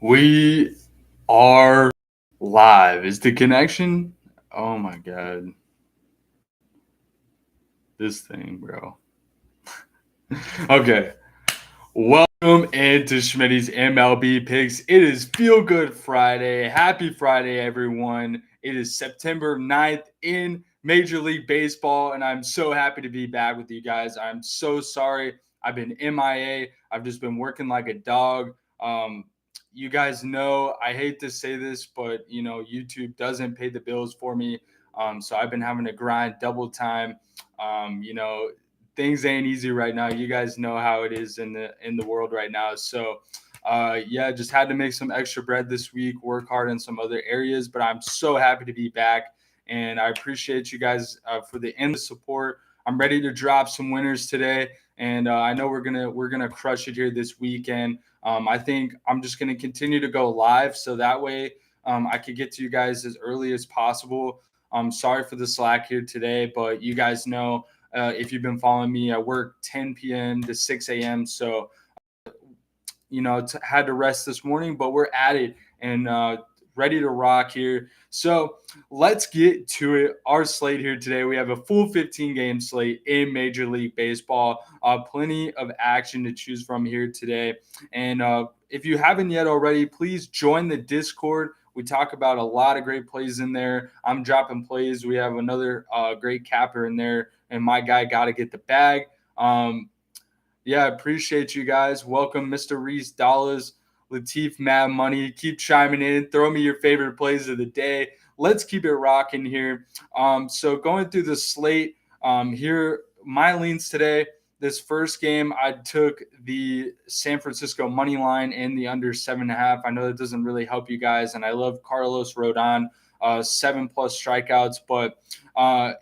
We are live. Is the connection? Oh my god. This thing, bro. Okay. Welcome into Schmidty's MLB picks. It is Feel Good Friday. Happy Friday, everyone. It is September 9th in Major League Baseball, and I'm so happy to be back with you guys. I'm so sorry. I've been MIA. I've just been working like a dog. You guys know I hate to say this, but YouTube doesn't pay the bills for me. So I've been having to grind double time. Things ain't easy right now. You guys know how it is in the world right now. So yeah, just had to make some extra bread this week, work hard in some other areas, but I'm so happy to be back, and I appreciate you guys for the endless support. I'm ready to drop some winners today, and I know we're gonna crush it here this weekend. I think I'm just gonna continue to go live so that way I could get to you guys as early as possible. I'm sorry for the slack here today, but you guys know if you've been following me, I work 10 p.m. to 6 a.m. So, had to rest this morning, but we're at it and ready to rock here. So let's get to it. Our slate here today, we have a full 15-game slate in Major League Baseball. Plenty of action to choose from here today. And if you haven't yet already, please join the Discord. We talk about a lot of great plays in there. I'm dropping plays. We have another great capper in there, and my guy got to get the bag. Yeah, I appreciate you guys. Welcome, Mr. Reese Dollars, Latif Mad Money. Keep chiming in. Throw me your favorite plays of the day. Let's keep it rocking here. So going through the slate here, my leans today. This first game, I took the San Francisco money line and the under 7.5. I know that doesn't really help you guys, and I love Carlos Rodon, 7+ strikeouts. But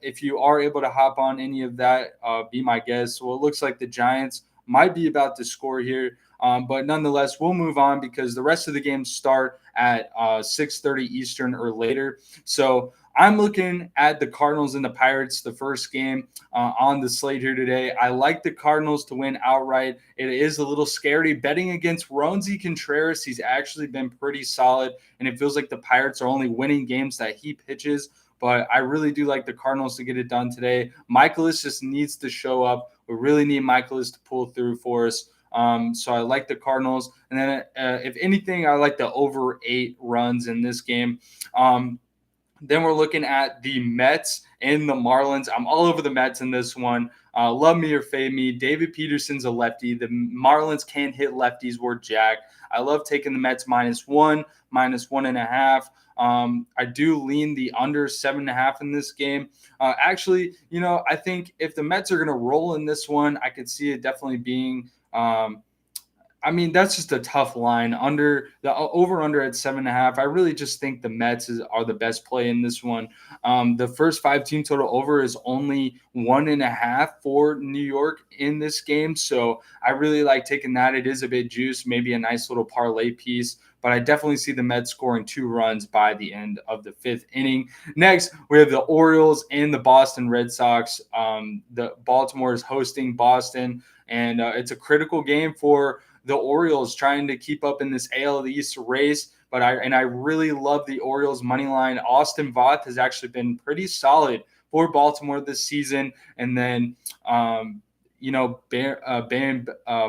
if you are able to hop on any of that, be my guest. Well, it looks like the Giants might be about to score here. But nonetheless, we'll move on because the rest of the games start at 6:30 Eastern or later. So I'm looking at the Cardinals and the Pirates, the first game on the slate here today. I like the Cardinals to win outright. It is a little scary betting against Roansy Contreras. He's actually been pretty solid, and it feels like the Pirates are only winning games that he pitches. But I really do like the Cardinals to get it done today. Michaelis just needs to show up. We really need Michaelis to pull through for us. So I like the Cardinals. And then if anything, I like the over 8 runs in this game. Then we're looking at the Mets and the Marlins. I'm all over the Mets in this one. Love me or fade me. David Peterson's a lefty. The Marlins can't hit lefties. We're jacked. I love taking the Mets -1, -1.5. I do lean the under 7.5 in this game. Actually, I think if the Mets are going to roll in this one, I could see it definitely being that's just a tough line. Under the over/under at 7.5. I really just think the Mets are the best play in this one. The first 5-team total over is only 1.5 for New York in this game, so I really like taking that. It is a bit juice, maybe a nice little parlay piece. But I definitely see the Mets scoring 2 runs by the end of the 5th inning. Next, we have the Orioles and the Boston Red Sox. The Baltimore is hosting Boston, and it's a critical game for the Orioles trying to keep up in this AL East race. But I really love the Orioles money line. Austin Voth has actually been pretty solid for Baltimore this season. And then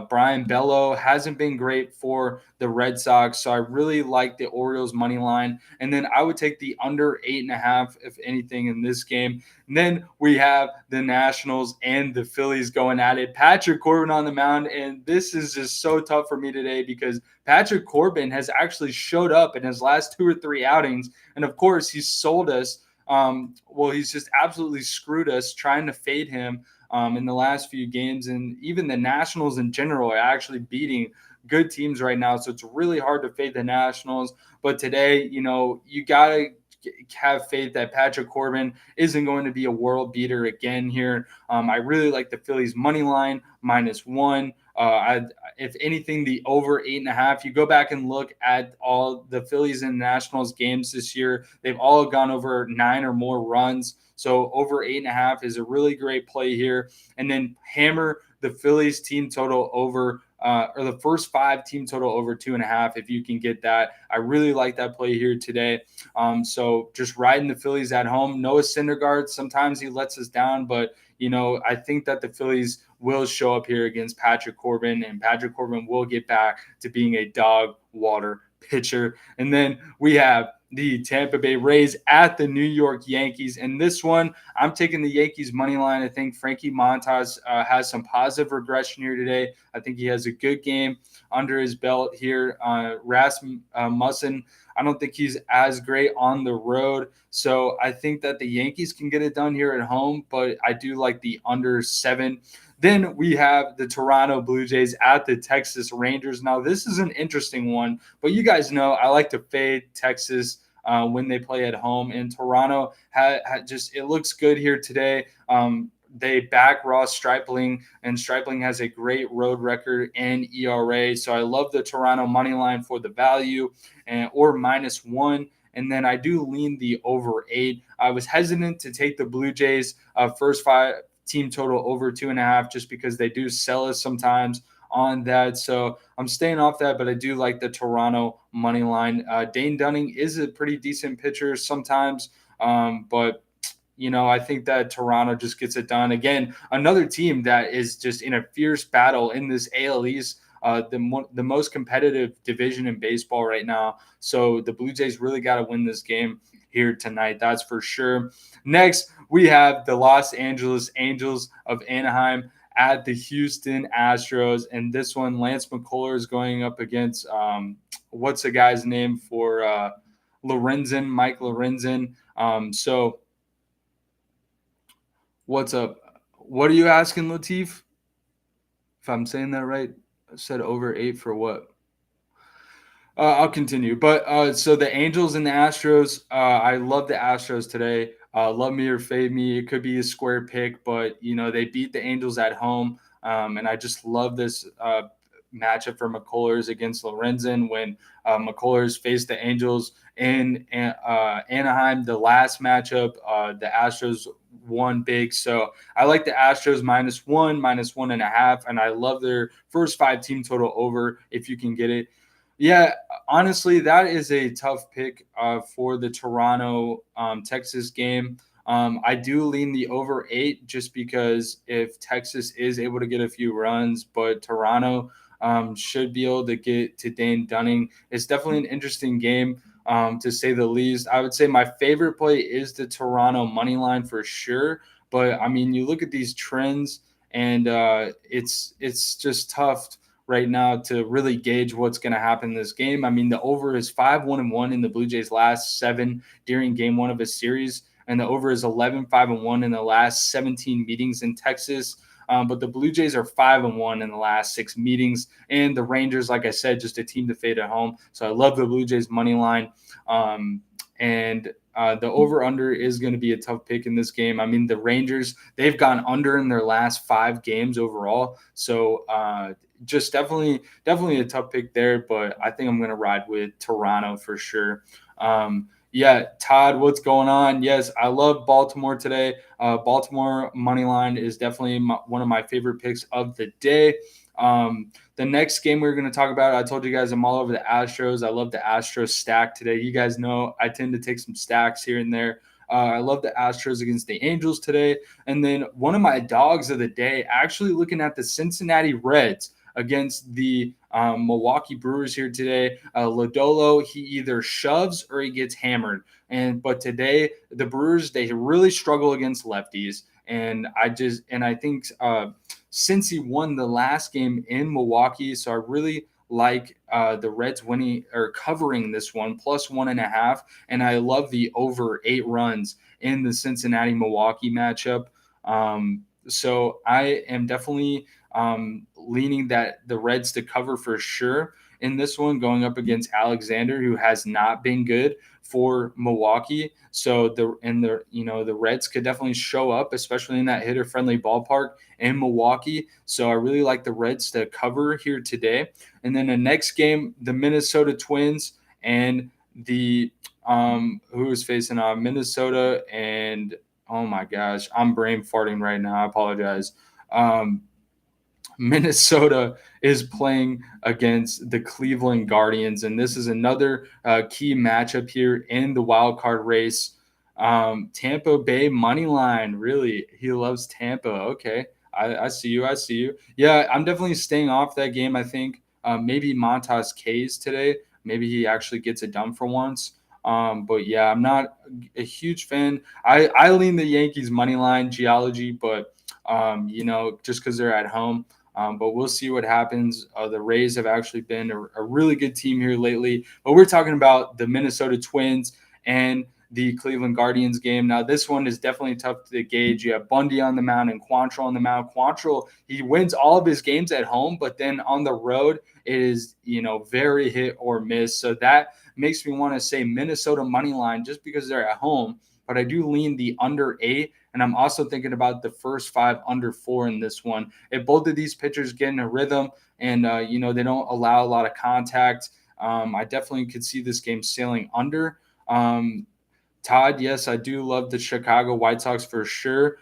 Brian Bello hasn't been great for the Red Sox. So I really like the Orioles money line. And then I would take the under 8.5, if anything, in this game. And then we have the Nationals and the Phillies going at it. Patrick Corbin on the mound. And this is just so tough for me today because Patrick Corbin has actually showed up in his last 2 or 3 outings. And of course, he's sold us. He's just absolutely screwed us trying to fade him in the last few games. And even the Nationals in general are actually beating good teams right now. So it's really hard to fade the Nationals. But today, you got to have faith that Patrick Corbin isn't going to be a world beater again here. I really like the Phillies money line -1. If anything, the over 8.5. You go back and look at all the Phillies and Nationals games this year, they've all gone over 9 or more runs. So over 8.5 is a really great play here. And then hammer the Phillies team total over or the first 5 team total over 2.5. If you can get that, I really like that play here today. So just riding the Phillies at home. Noah Syndergaard, sometimes he lets us down, but I think that the Phillies will show up here against Patrick Corbin, and Patrick Corbin will get back to being a dog water pitcher. And then we have the Tampa Bay Rays at the New York Yankees. And this one, I'm taking the Yankees money line. I think Frankie Montas has some positive regression here today. I think he has a good game under his belt here. Rasmussen, I don't think he's as great on the road. So I think that the Yankees can get it done here at home, but I do like the under 7. Then we have the Toronto Blue Jays at the Texas Rangers. Now, this is an interesting one, but you guys know I like to fade Texas when they play at home. And Toronto it looks good here today. They back Ross Stripling, and Stripling has a great road record and ERA. So I love the Toronto money line for the value or -1. And then I do lean the over 8. I was hesitant to take the Blue Jays first 5 team total over 2.5 just because they do sell us sometimes on that. So I'm staying off that, but I do like the Toronto money line. Dane Dunning is a pretty decent pitcher sometimes, but I think that Toronto just gets it done. Again, another team that is just in a fierce battle in this AL East, the most competitive division in baseball right now. So the Blue Jays really got to win this game here tonight. That's for sure. Next, we have the Los Angeles Angels of Anaheim at the Houston Astros. And this one, Lance McCullers is going up against, what's the guy's name for Lorenzen, Mike Lorenzen. So what's up? What are you asking, Latif? If I'm saying that right, I said over 8 for what? I'll continue. But so the Angels and the Astros, I love the Astros today. Love me or fade me. It could be a square pick, but they beat the Angels at home, and I just love this matchup for McCullers against Lorenzen when McCullers faced the Angels in Anaheim. The last matchup, the Astros won big, so I like the Astros -1, -1.5, and I love their first 5 team total over if you can get it. Yeah, honestly, that is a tough pick for the Toronto Texas game. I do lean the over 8 just because if Texas is able to get a few runs, but Toronto should be able to get to Dane Dunning. It's definitely an interesting game to say the least. I would say my favorite play is the Toronto money line for sure. But I mean, you look at these trends, and it's just tough right now to really gauge what's going to happen in this game. I mean, the over is 5-1-1 in the Blue Jays' last 7 during game 1 of a series, and the over is 11-5-1 in the last 17 meetings in Texas. But the Blue Jays are 5-1 in the last 6 meetings, and the Rangers, like I said, just a team to fade at home. So I love the Blue Jays money line, and the over/under is going to be a tough pick in this game. I mean, the Rangers, they've gone under in their last 5 games overall, so just definitely a tough pick there. But I think I'm going to ride with Toronto for sure. Yeah, Todd, what's going on? Yes, I love Baltimore today. Baltimore money line is definitely one of my favorite picks of the day. The next game we're going to talk about, I told you guys I'm all over the Astros. I love the Astros stack today. You guys know I tend to take some stacks here and there. I love the Astros against the Angels today. And then one of my dogs of the day, actually looking at the Cincinnati Reds against the Milwaukee Brewers here today. Lodolo, he either shoves or he gets hammered. But today, the Brewers, they really struggle against lefties. And I think since he won the last game in Milwaukee, so I really like the Reds winning or covering this one +1.5, and I love the over 8 runs in the Cincinnati Milwaukee matchup. So I am definitely leaning that the Reds to cover for sure in this one, going up against Alexander, who has not been good for Milwaukee. So the Reds could definitely show up, especially in that hitter-friendly ballpark in Milwaukee. So I really like the Reds to cover here today. And then the next game, the Minnesota Twins and the who is facing Minnesota and oh my gosh, I'm brain farting right now. I apologize. Minnesota is playing against the Cleveland Guardians, and this is another key matchup here in the wild card race. Tampa Bay money line, really, he loves Tampa. Okay, I see you. I see you. Yeah, I'm definitely staying off that game. I think maybe Montas K's today. Maybe he actually gets it done for once. But yeah, I'm not a huge fan. I lean the Yankees money line geology, but just because they're at home. But we'll see what happens. The Rays have actually been a really good team here lately. But we're talking about the Minnesota Twins and the Cleveland Guardians game. Now, this one is definitely tough to gauge. You have Bundy on the mound and Quantrill on the mound. Quantrill, he wins all of his games at home, but then on the road, it is, very hit or miss. So that makes me want to say Minnesota money line just because they're at home. But I do lean the under 8. And I'm also thinking about the first 5 under 4 in this one. If both of these pitchers get in a rhythm and, they don't allow a lot of contact, I definitely could see this game sailing under. Todd, yes, I do love the Chicago White Sox for sure.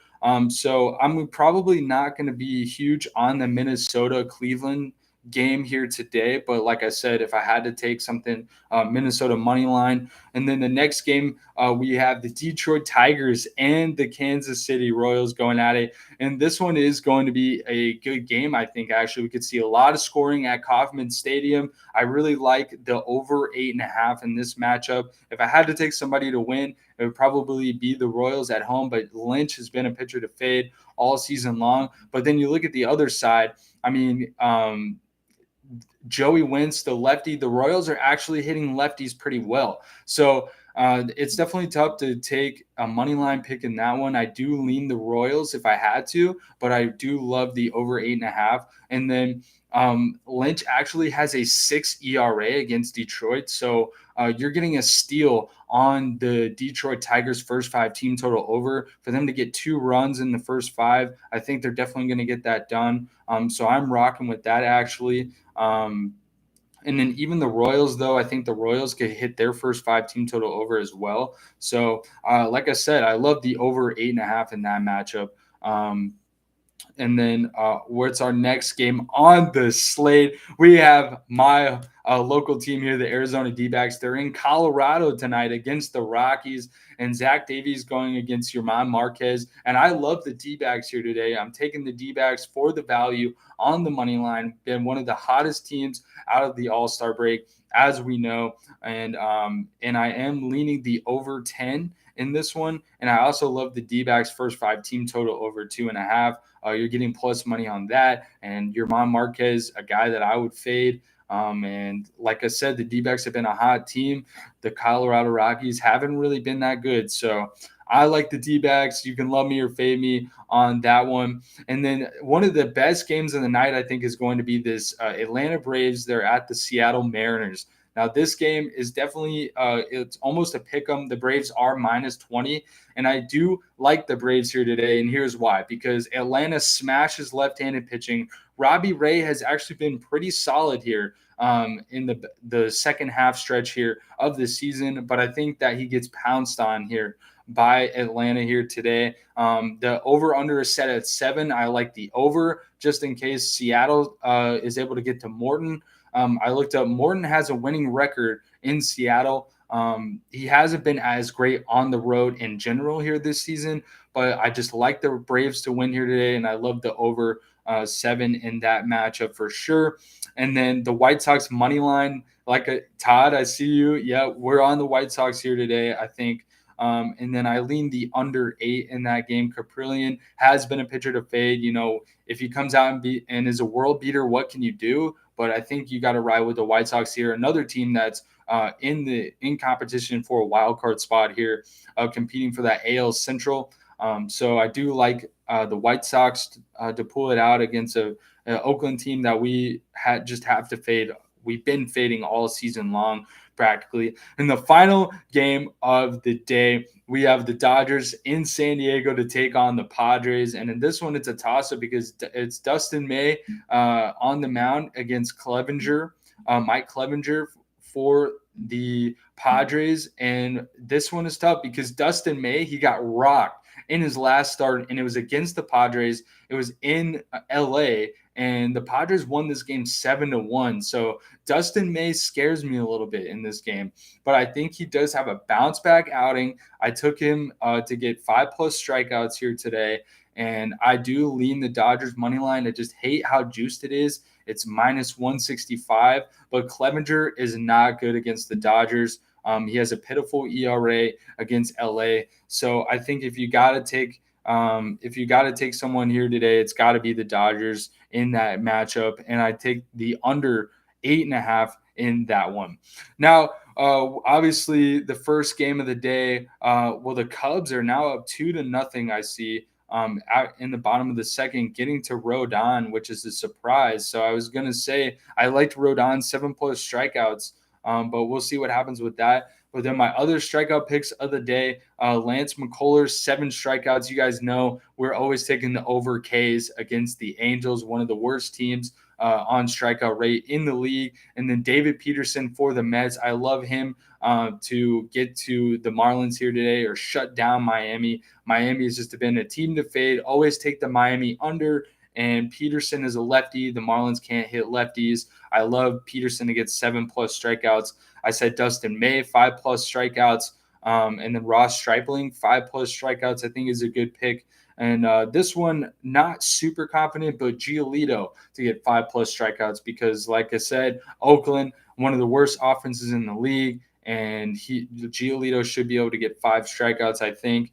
So I'm probably not going to be huge on the Minnesota Cleveland game here today. But like I said, if I had to take something, Minnesota money line. And then the next game, we have the Detroit Tigers and the Kansas City Royals going at it. And this one is going to be a good game, I think. Actually, we could see a lot of scoring at Kauffman Stadium. I really like the over 8.5 in this matchup. If I had to take somebody to win, it would probably be the Royals at home. But Lynch has been a pitcher to fade all season long. But then you look at the other side. I mean, Joey Wentz, the lefty, the Royals are actually hitting lefties pretty well. So it's definitely tough to take a money line pick in that one. I do lean the Royals if I had to, but I do love the over 8.5. And then Lynch actually has a 6 ERA against Detroit. So you're getting a steal on the Detroit Tigers' first 5 team total over. For them to get 2 runs in the first 5, I think they're definitely going to get that done. So I'm rocking with that actually. And then even the Royals, though, I think the Royals could hit their first 5 team total over as well. So, like I said, I love the over 8.5 in that matchup. And then what's our next game on the slate? We have my local team here, the Arizona D-backs. They're in Colorado tonight against the Rockies, and Zach Davies going against German Marquez. And I love the D-backs here today. I'm taking the D-backs for the value on the money line. Been one of the hottest teams out of the All-Star break, as we know. And I am leaning the over 10 in this one. And I also love the D-backs first 5 team total over 2.5. You're getting plus money on that. And German Marquez, a guy that I would fade. And like I said, the D-backs have been a hot team. The Colorado Rockies haven't really been that good. So I like the D-backs. You can love me or fade me on that one. And then one of the best games of the night, I think, is going to be this Atlanta Braves. They're at the Seattle Mariners. Now, this game is definitely it's almost a pick 'em. The Braves are minus 20, and I do like the Braves here today, and here's why. Because Atlanta smashes left-handed pitching. Robbie Ray has actually been pretty solid here in the second half stretch here of the season, but I think that he gets pounced on here by Atlanta here today. The over-under is set at 7. I like the over just in case Seattle is able to get to Morton. I looked up, Morton has a winning record in Seattle. He hasn't been as great on the road in general here this season, but I just like the Braves to win here today, and I love the over 7 in that matchup for sure. And then the White Sox money line, Todd, I see you. Yeah, we're on the White Sox here today, I think. And then I lean the under 8 in that game. Caprillion has been a pitcher to fade. If he comes out and is a world beater, what can you do? But I think you got to ride with the White Sox here. Another team that's in competition for a wild card spot here, competing for that AL Central. So I do like the White Sox to pull it out against an Oakland team that we just have to fade. We've been fading all season long practically. In the final game of the day, we have the Dodgers in San Diego to take on the Padres. And in this one, it's a toss-up because it's Dustin May on the mound against Mike Clevinger for the Padres. And this one is tough because Dustin May, he got rocked in his last start, and it was against the Padres. It was in LA, and the Padres won this game 7-1. So Dustin May scares me a little bit in this game, but I think he does have a bounce back outing. I took him to get 5+ strikeouts here today, and I do lean the Dodgers money line. I just hate how juiced it is. It's -165, but Clevenger is not good against the Dodgers. He has a pitiful ERA against LA. So I think if you got to take someone here today, it's got to be the Dodgers in that matchup, and I take the under 8.5 in that one. Now, obviously, the first game of the day. The Cubs are now up 2-0. I see. Out in the bottom of the second, getting to Rodon, which is a surprise. So I was going to say I liked Rodon 7+ strikeouts, but we'll see what happens with that. But then my other strikeout picks of the day, Lance McCullers, 7 strikeouts. You guys know we're always taking the over Ks against the Angels, one of the worst teams on strikeout rate in the league. And then David Peterson for the Mets. I love him to get to the Marlins here today or shut down Miami. Miami has just been a team to fade. Always take the Miami under. And Peterson is a lefty. The Marlins can't hit lefties. I love Peterson to get 7+ strikeouts. I said Dustin May, 5+ strikeouts. And then Ross Stripling, 5+ strikeouts, I think is a good pick. And this one, not super confident, but Giolito to get 5+ strikeouts because, like I said, Oakland, one of the worst offenses in the league. And Giolito should be able to get 5 strikeouts, I think,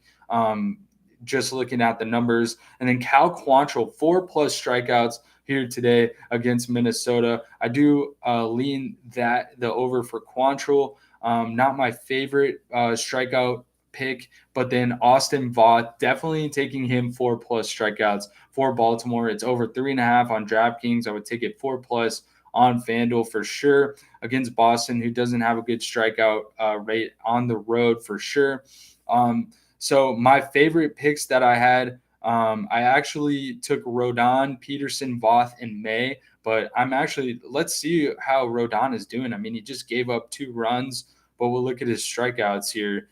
just looking at the numbers. And then Cal Quantrill, 4+ strikeouts here today against Minnesota. I do lean the over for Quantrill. Not my favorite strikeout pick, but then Austin Voth, definitely taking him 4+ strikeouts for Baltimore. It's over 3.5 on DraftKings. I would take it 4+ on FanDuel for sure against Boston, who doesn't have a good strikeout rate on the road for sure. So my favorite picks that I had, I actually took Rodon, Peterson, Voth, and May, but let's see how Rodon is doing. I mean, he just gave up 2 runs, but we'll look at his strikeouts here.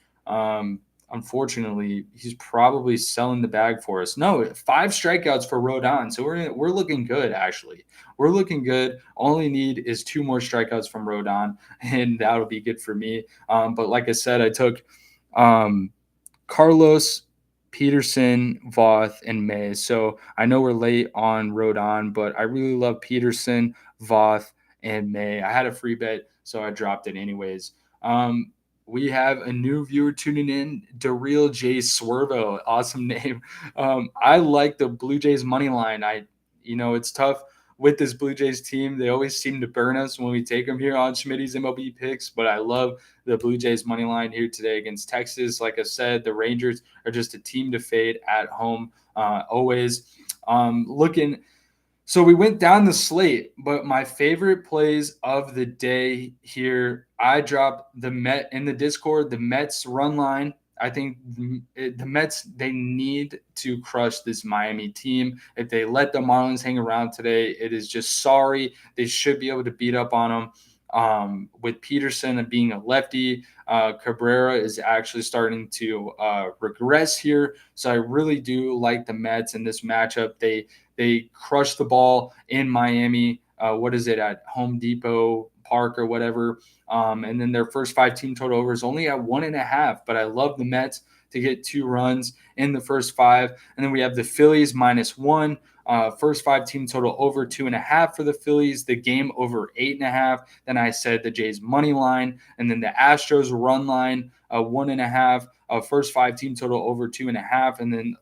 Unfortunately, he's probably selling the bag for us. No, 5 strikeouts for Rodon. So we're looking good, actually. We're looking good. All we need is 2 more strikeouts from Rodon, and that'll be good for me. But like I said, I took Carlos, Peterson, Voth, and May. So I know we're late on Rodon, but I really love Peterson, Voth, and May. I had a free bet, so I dropped it anyways. We have a new viewer tuning in, Daryl J. Swervo. Awesome name. I like the Blue Jays money line. It's tough with this Blue Jays team. They always seem to burn us when we take them here on Schmidty's MLB picks, but I love the Blue Jays money line here today against Texas. Like I said, the Rangers are just a team to fade at home always. So we went down the slate, but my favorite plays of the day here, I dropped the Met in the Discord, the Mets run line. I think the Mets, they need to crush this Miami team. If they let the Marlins hang around today, it is just sorry. They should be able to beat up on them. With Peterson and being a lefty, Cabrera is actually starting to regress here. So I really do like the Mets in this matchup. They crushed the ball in Miami. What is it, at Home Depot Park or whatever? And then their first 5 team total over is only at 1.5. But I love the Mets to get 2 runs in the first 5. And then we have the Phillies -1. First 5 team total over 2.5 for the Phillies. The game over 8.5. Then I said the Jays money line, and then the Astros run line 1.5. First 5 team total over 2.5. And then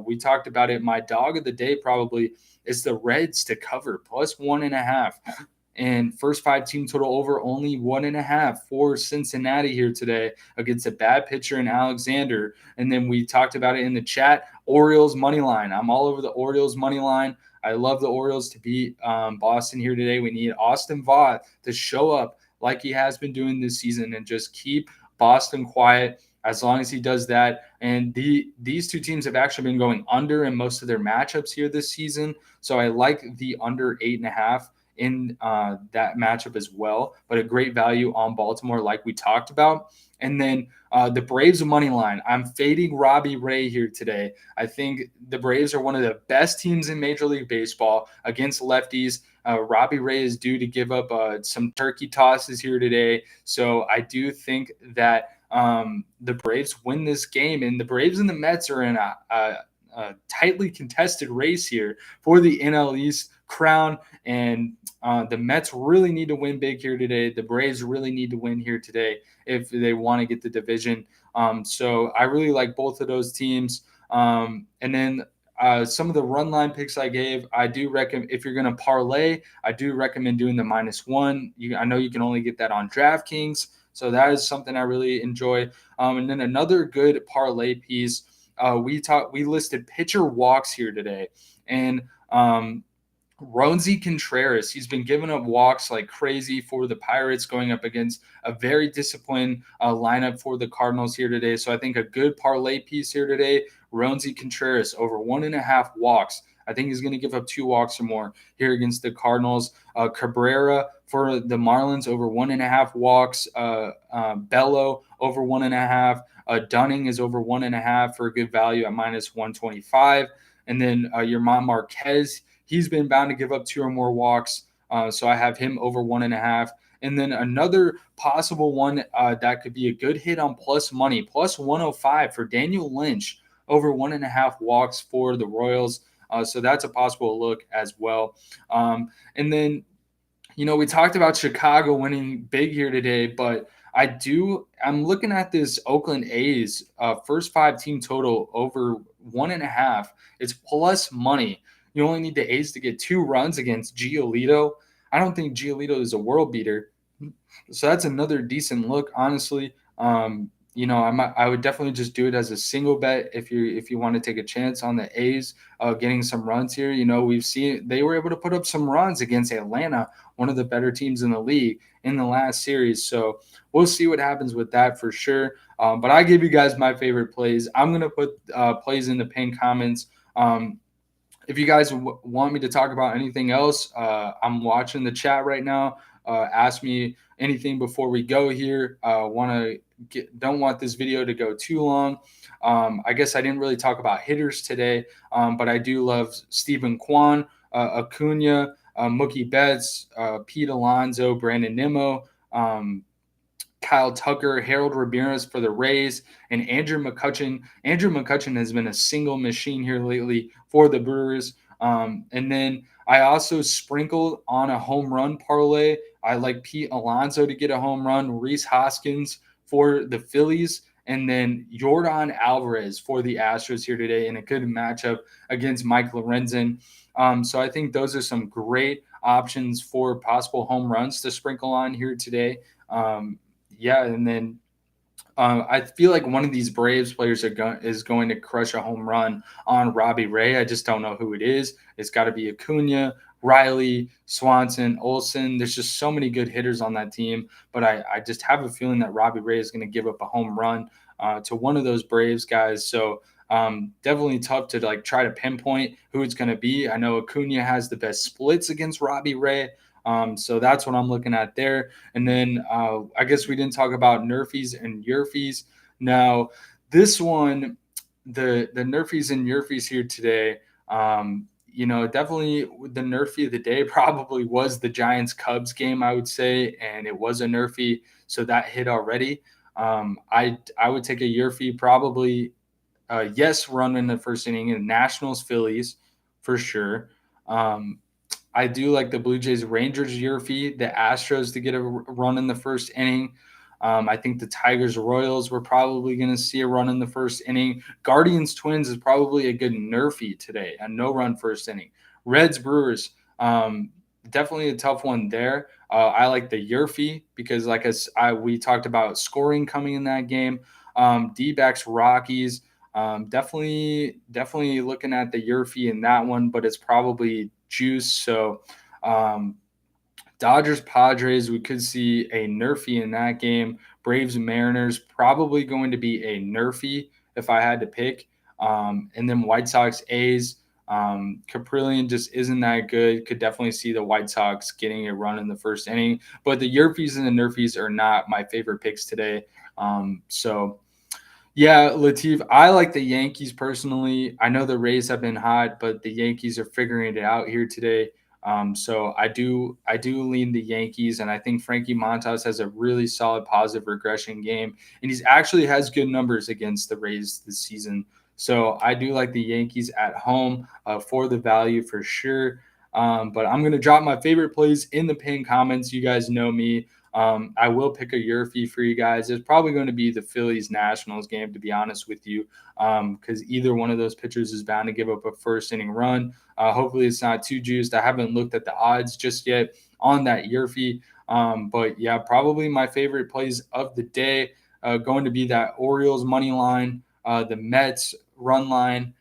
we talked about it. My dog of the day probably is the Reds to cover +1.5. And first 5 team total over only 1.5 for Cincinnati here today against a bad pitcher in Alexander. And then we talked about it in the chat. Orioles money line. I'm all over the Orioles money line. I love the Orioles to beat Boston here today. We need Austin Voth to show up like he has been doing this season and just keep Boston quiet. As long as he does that, and these 2 teams have actually been going under in most of their matchups here this season. So I like the under 8.5 in that matchup as well, but a great value on Baltimore, like we talked about. And then the Braves money line. I'm fading Robbie Ray here today. I think the Braves are one of the best teams in Major League Baseball against lefties. Robbie Ray is due to give up some turkey tosses here today. So I do think that the Braves win this game, and the Braves and the Mets are in a tightly contested race here for the NL East crown. And the Mets really need to win big here today. The Braves really need to win here today if they want to get the division. So I really like both of those teams. And then some of the run line picks I gave, I do recommend, if you're going to parlay, I do recommend doing the -1. I know you can only get that on DraftKings, so that is something I really enjoy. And then another good parlay piece, we listed pitcher walks here today, and Roansy Contreras, he's been giving up walks like crazy for the Pirates, going up against a very disciplined lineup for the Cardinals here today. So I think a good parlay piece here today, Roansy Contreras over 1.5 walks. I think he's going to give up 2 walks or more here against the Cardinals. Cabrera for the Marlins over 1.5 walks. Bello over 1.5. Dunning is over 1.5 for a good value at -125. And then Yerman Marquez, he's been bound to give up 2 or more walks. So I have him over 1.5. And then another possible one that could be a good hit on plus money, +105 for Daniel Lynch over 1.5 walks for the Royals. So that's a possible look as well. And then, we talked about Chicago winning big here today, but I'm looking at this Oakland A's first 5 team total over 1.5. It's plus money. You only need the A's to get 2 runs against Giolito. I don't think Giolito is a world beater. So that's another decent look, honestly. I would definitely just do it as a single bet if you want to take a chance on the A's getting some runs here. We've seen they were able to put up some runs against Atlanta, one of the better teams in the league in the last series. So we'll see what happens with that for sure. But I give you guys my favorite plays. I'm going to put plays in the pinned comments. If you guys want me to talk about anything else, I'm watching the chat right now. Ask me anything before we go here. Don't want this video to go too long. I guess I didn't really talk about hitters today, but I do love Stephen Kwan, Acuna, Mookie Betts, Pete Alonso, Brandon Nimmo, Kyle Tucker, Harold Ramirez for the Rays, and Andrew McCutchen. Andrew McCutchen has been a single machine here lately for the Brewers. And then I also sprinkled on a home run parlay. I like Pete Alonso to get a home run, Rhys Hoskins for the Phillies, and then Yordan Alvarez for the Astros here today in a good matchup against Mike Lorenzen. So I think those are some great options for possible home runs to sprinkle on here today. And then I feel like one of these Braves players is going to crush a home run on Robbie Ray. I just don't know who it is. It's got to be Acuna, Riley, Swanson, Olsen. There's just so many good hitters on that team, but I just have a feeling that Robbie Ray is going to give up a home run to one of those Braves guys. So definitely tough to try to pinpoint who it's going to be. I know Acuna has the best splits against Robbie Ray. So that's what I'm looking at there. And then I guess we didn't talk about NRFIs and YRFIs. Now, this one, the NRFIs and YRFIs here today, definitely the NRFI of the day probably was the Giants-Cubs game, I would say, and it was a NRFI, so that hit already. I would take a YRFI probably, yes, run in the first inning, and Nationals-Phillies for sure. I do like the Blue Jays Rangers YRFI, the Astros to get a run in the first inning. I think the Tigers Royals we're probably going to see a run in the first inning. Guardians Twins is probably a good NRFI today, a no run first inning. Reds Brewers, definitely a tough one there. I like the YRFI because we talked about scoring coming in that game. D-backs Rockies, definitely looking at the YRFI in that one, but it's probably juice. So Dodgers Padres, we could see a NRFI in that game. Braves Mariners, probably going to be a NRFI if I had to pick. And then White Sox A's, Caprillion just isn't that good. Could definitely see the White Sox getting a run in the first inning. But the YRFIs and the NRFIs are not my favorite picks today. So yeah, Latif, I like the Yankees personally. I know the Rays have been hot, but the Yankees are figuring it out here today. So I do lean the Yankees, and I think Frankie Montas has a really solid positive regression game, and he's actually has good numbers against the Rays this season. So I do like the Yankees at home for the value for sure. But I'm gonna drop my favorite plays in the pinned comments. You guys know me. I will pick a YRFI for you guys. It's probably going to be the Phillies Nationals game, to be honest with you, because either one of those pitchers is bound to give up a first inning run. Hopefully, it's not too juiced. I haven't looked at the odds just yet on that YRFI. But yeah, probably my favorite plays of the day going to be that Orioles money line, the Mets run line.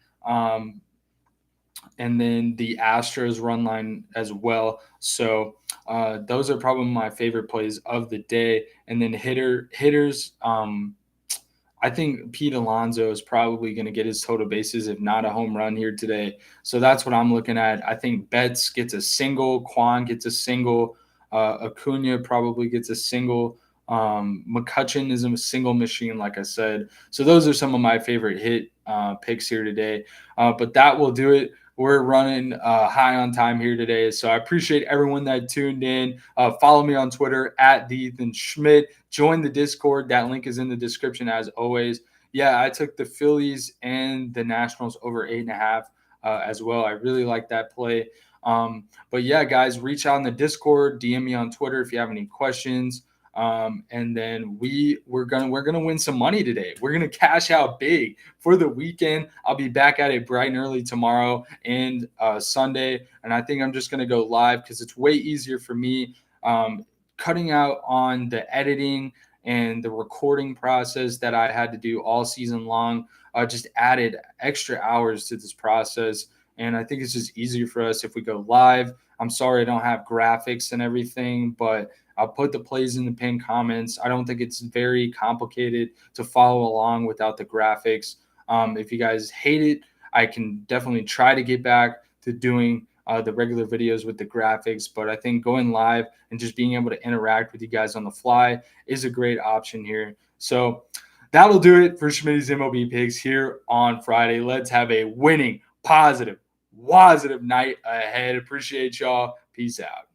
And then the Astros run line as well. So those are probably my favorite plays of the day. And then hitters. I think Pete Alonso is probably going to get his total bases, if not a home run here today. So that's what I'm looking at. I think Betts gets a single, Kwan gets a single, Acuna probably gets a single. McCutchen is a single machine, like I said. So those are some of my favorite hit picks here today. But that will do it. We're running high on time here today. So I appreciate everyone that tuned in. Follow me on Twitter at the Ethan Schmidt. Join the Discord. That link is in the description as always. Yeah, I took the Phillies and the Nationals over 8.5 as well. I really like that play. But yeah, guys, reach out in the Discord, DM me on Twitter if you have any questions. And then we're gonna win some money today. We're gonna cash out big for the weekend. I'll be back at it bright and early tomorrow and Sunday, and I think I'm just gonna go live because it's way easier for me. Cutting out on the editing and the recording process that I had to do all season long. Just added extra hours to this process, and I think it's just easier for us if we go live. I'm sorry I don't have graphics and everything, but I'll put the plays in the pinned comments. I don't think it's very complicated to follow along without the graphics. If you guys hate it, I can definitely try to get back to doing the regular videos with the graphics. But I think going live and just being able to interact with you guys on the fly is a great option here. So that'll do it for Schmidty's MLB picks here on Friday. Let's have a winning, positive, WOZZATIVE night ahead. Appreciate y'all. Peace out.